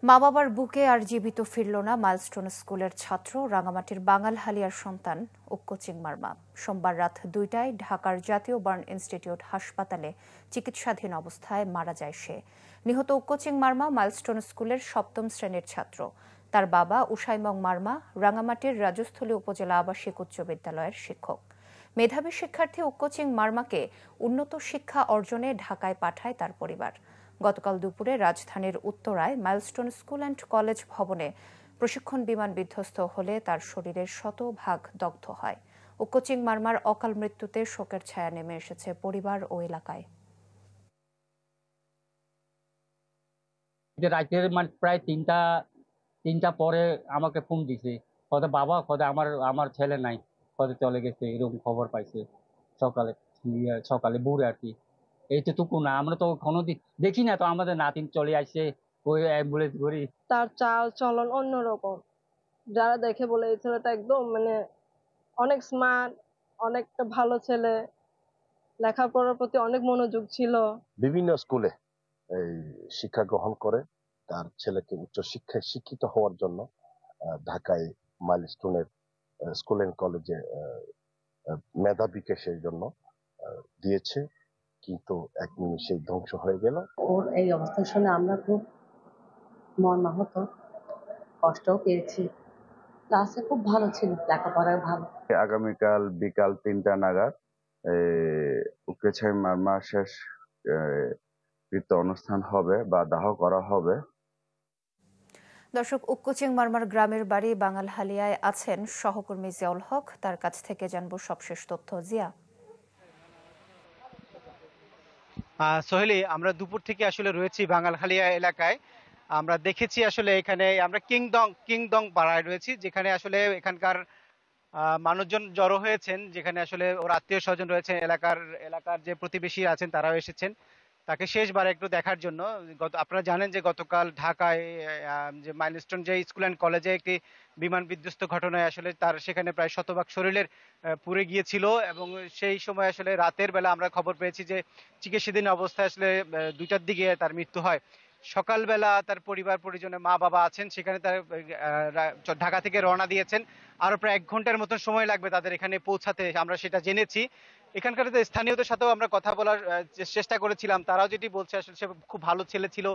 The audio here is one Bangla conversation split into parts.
মা বাবার বুকে আর জীবিত ফিরল না মাইলস্টোন স্কুলের ছাত্র রাঙামাটির বাঙালহালিয়ার সন্তান উক্কচিং মারমা। সোমবার রাত ২টায় ঢাকার জাতীয় বার্ন ইনস্টিটিউট হাসপাতালে চিকিৎসাধীন অবস্থায় মারা যায় সে। নিহত উক্কচিং মারমা মাইলস্টোন স্কুলের ৭ম শ্রেণীর ছাত্র। তার বাবা উসাইমং মারমা রাঙামাটির রাজস্থলী উপজেলা আবাসিক উচ্চ বিদ্যালয়ের শিক্ষক। মেধাবী শিক্ষার্থী উক্কচিং মারমাকে উন্নত শিক্ষা অর্জনে ঢাকায় পাঠায় তার পরিবার। গতকাল দুপুরে রাজধানীর উত্তরায় মাইলস্টোন স্কুল অ্যান্ড কলেজ ভবনে প্রশিক্ষণ বিমান বিধ্বস্ত হলে তার শরীরের শতভাগ দগ্ধ হয়। উক্কচিং মারমার অকাল মৃত্যুতে শোকের ছায়া নেমে এসেছে পরিবার ও এলাকায়। রাতের প্রায় তিনটা পরে আমাকে ফোন দিছে, কদে বাবা, কদে আমার ছেলে নাই, কদে চলে গেছে, এরকম খবর পাইছে সকালে। সকালে ভোরে আর কি। এইটুকু না, আমরা তো কোনোদিন দেখি না তো আমাদের নাতিন চলে আসছে ওই অ্যাম্বুলেন্স করি। তার চাল চলন অন্যরকম। যারা দেখে বলে এই ছেলেটা একদম অনেক স্মার্ট, অনেকটা ভালো ছেলে, লেখাপড়ার প্রতি অনেক মনোযোগ ছিল। বিভিন্ন স্কুলে এই শিক্ষা গ্রহণ করে তার ছেলেকে উচ্চ শিক্ষায় শিক্ষিত হওয়ার জন্য ঢাকায় মাইলস্টোনের স্কুল এন্ড কলেজে মেধা বিকাশের জন্য দিয়েছে, কিন্তু এক নিমিষে ধ্বংস হয়ে গেল। ওর এই অবস্থা শুনে আমরা খুব মর্মাহত, কষ্টও পেয়েছি। ক্লাসে খুব ভালো ছিল, লেখাপড়ায় ভালো। আগামীকাল বিকাল ৩টা নাগাদ উক্কচিং মারমা শেষ কৃত্য অনুষ্ঠান হবে বা দাহ করা হবে। দর্শক, উক্কচিং মারমার গ্রামের বাড়ি বাঙালহালিয়ায় আছেন সহকর্মী জিয়াউল হক। তার কাছ থেকে জানবো সবশেষ তথ্য। জিয়া। সোহেলি, আমরা দুপুর থেকে আসলে রয়েছি বাঙালহালিয়া এলাকায়। আমরা দেখেছি আসলে এখানে আমরা কিংদং পাড়ায় রয়েছি, যেখানে আসলে এখানকার মানুষজন জড়ো হয়েছেন, যেখানে আসলে ওর আত্মীয় স্বজন রয়েছেন, এলাকার যে প্রতিবেশী আছেন তারাও এসেছেন তাকে শেষবার একটু দেখার জন্য। আপনারা জানেন যে গতকাল ঢাকায় যে মাইলস্টোন যে স্কুল অ্যান্ড কলেজে একটি বিমান বিধ্বস্ত ঘটনায় আসলে তার সেখানে প্রায় শতভাগ শরীরের পুড়ে গিয়েছিল, এবং সেই সময় আসলে রাতের বেলা আমরা খবর পেয়েছি যে চিকিৎসাধীন অবস্থায় আসলে 2টার দিকে তার মৃত্যু হয়। সকালবেলা তার পরিবার পরিজনের মা বাবা আছেন সেখানে, তার ঢাকা থেকে রওনা দিয়েছেন। আরো প্রায় 1 ঘন্টার মতো সময় লাগবে তাদের এখানে পৌঁছাতে, আমরা সেটা জেনেছি। এখানকার স্থানীয়দের সাথেও আমরা কথা বলার চেষ্টা করেছিলাম, তারাও যেটি বলছে আসলে সে খুব ভালো ছেলে ছিল।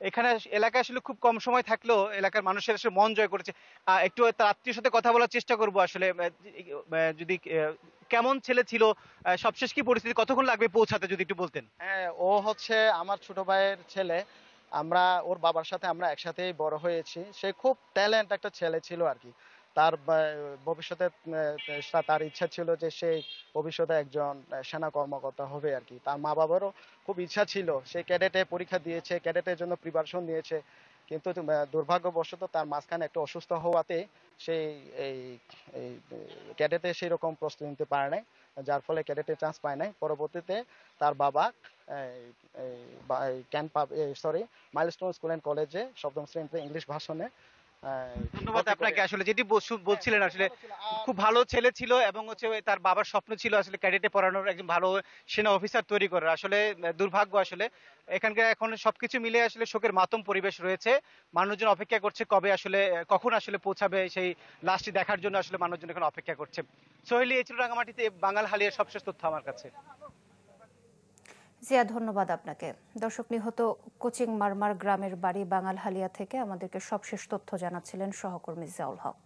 এখানে এলাকায় আসলে খুব কম সময় থাকলেও এলাকার মানুষের আসলে মন জয় করেছে। একটু তার আত্মীয়র সাথে কথা বলার চেষ্টা করব আসলে, যদি কেমন ছেলে ছিল, সবশেষ কি পরিস্থিতি, কতক্ষণ লাগবে পৌঁছাতে, যদি একটু বলতেন। হ্যাঁ, ও হচ্ছে আমার ছোট ভাইয়ের ছেলে। আমরা ওর বাবার সাথে আমরা একসাথেই বড় হয়েছি। সে খুব ট্যালেন্ট একটা ছেলে ছিল আর কি। তার ভবিষ্যতে তার ইচ্ছা ছিল যে সে ভবিষ্যতে একজন সেনা কর্মকর্তা হবে আর কি। তার মা বাবারও খুব ইচ্ছা ছিল, সে ক্যাডেটে পরীক্ষা দিয়েছে, ক্যাডেটের জন্য প্রিপারেশন নিয়েছে, কিন্তু দুর্ভাগ্যবশত তার মাঝখানে একটু অসুস্থ হওয়াতে সেই এই ক্যাডেটে সেই রকম প্রস্তুতি নিতে পারে নাই, যার ফলে ক্যাডেটে চান্স পায় নাই। পরবর্তীতে তার বাবা মাইলস্টোন স্কুল অ্যান্ড কলেজে 7ম শ্রেণীতে ইংলিশ ভাষণে। ধন্যবাদ আপনাকে। আসলে যেটি বলছিলেন আসলে খুব ভালো ছেলে ছিল, এবং হচ্ছে তার বাবার স্বপ্ন ছিল আসলে ক্যাডেটে পড়ানোর, একজন ভালো সেনা অফিসার তৈরি করার। আসলে দুর্ভাগ্য, আসলে এখানকার এখন সবকিছু মিলে আসলে শোকের মাতম পরিবেশ রয়েছে। মানুষজন অপেক্ষা করছে কখন আসলে পৌঁছাবে সেই লাশটি দেখার জন্য, আসলে মানুষজন এখন অপেক্ষা করছে। সোহেলি, এই ছিল রাঙামাটিতে বাঙালহালিয়ার সবশেষ তথ্য আমার কাছে। জিয়া, ধন্যবাদ আপনাকে। দর্শক, নিহত উক্কচিং মারমার গ্রামের বাড়ি বাঙালহালিয়া থেকে আমাদেরকে সবশেষ তথ্য জানাচ্ছিলেন সহকর্মী জিয়াউল হক।